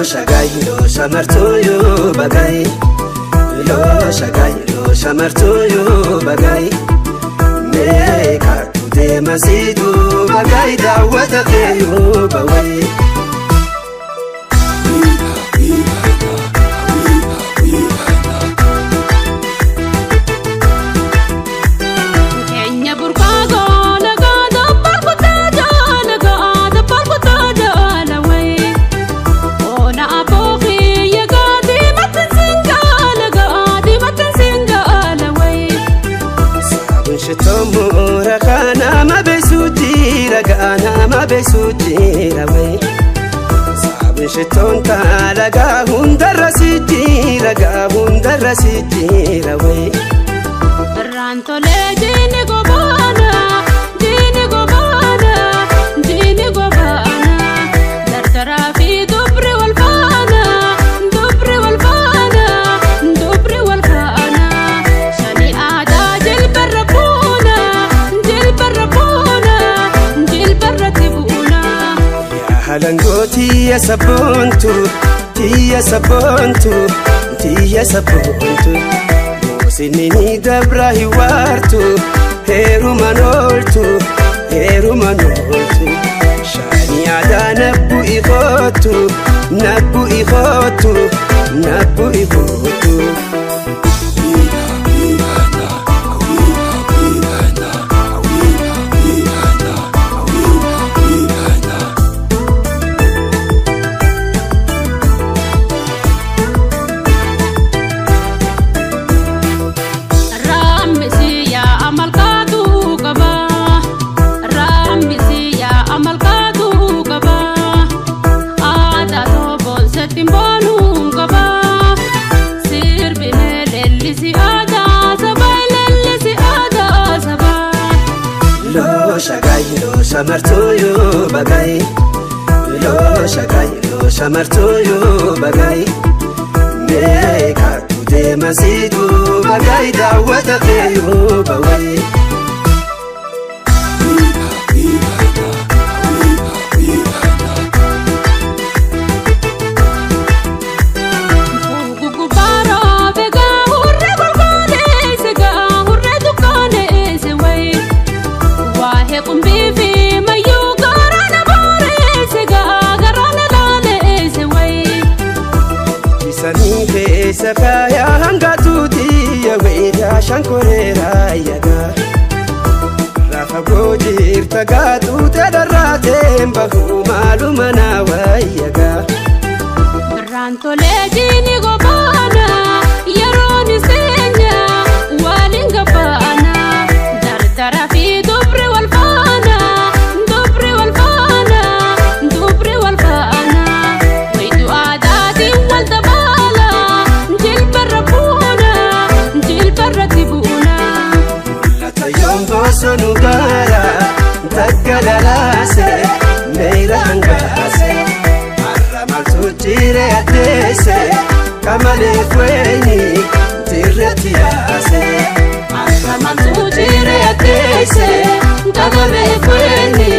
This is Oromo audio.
shagai lo shamartoyo bagai lo shagai lo shamartoyo bagai me katude masidu bagai dawata keyo bawai Shitomura kana ma besuti rawai sabin shiton talaga hundara siti rawai ranto le jini gobana dartara fi dubri wal fana shani ada jil barrabuna ya halangoti ya sabuntu Sinini dabra hiwartu heru manoltu shani ada nabu ikhotu Shamartoyo bagai lo shagai lo shamartoyo bagai me katude masidu bagai dawata keyo bawai Sakaya hangatuti ya weda shankorera yaga rafa gojir tagatu tadarate mbahu malumana wayaga ranto le jini gobana yaroni senya walinga bana dartara fi dubri wal fana waidu adati wal tabala jil barratibuna Yombo sonugara tagalarase meira hangase arramal sujire adese kamale fweni tiretiase arramal sujire adese kamale fweni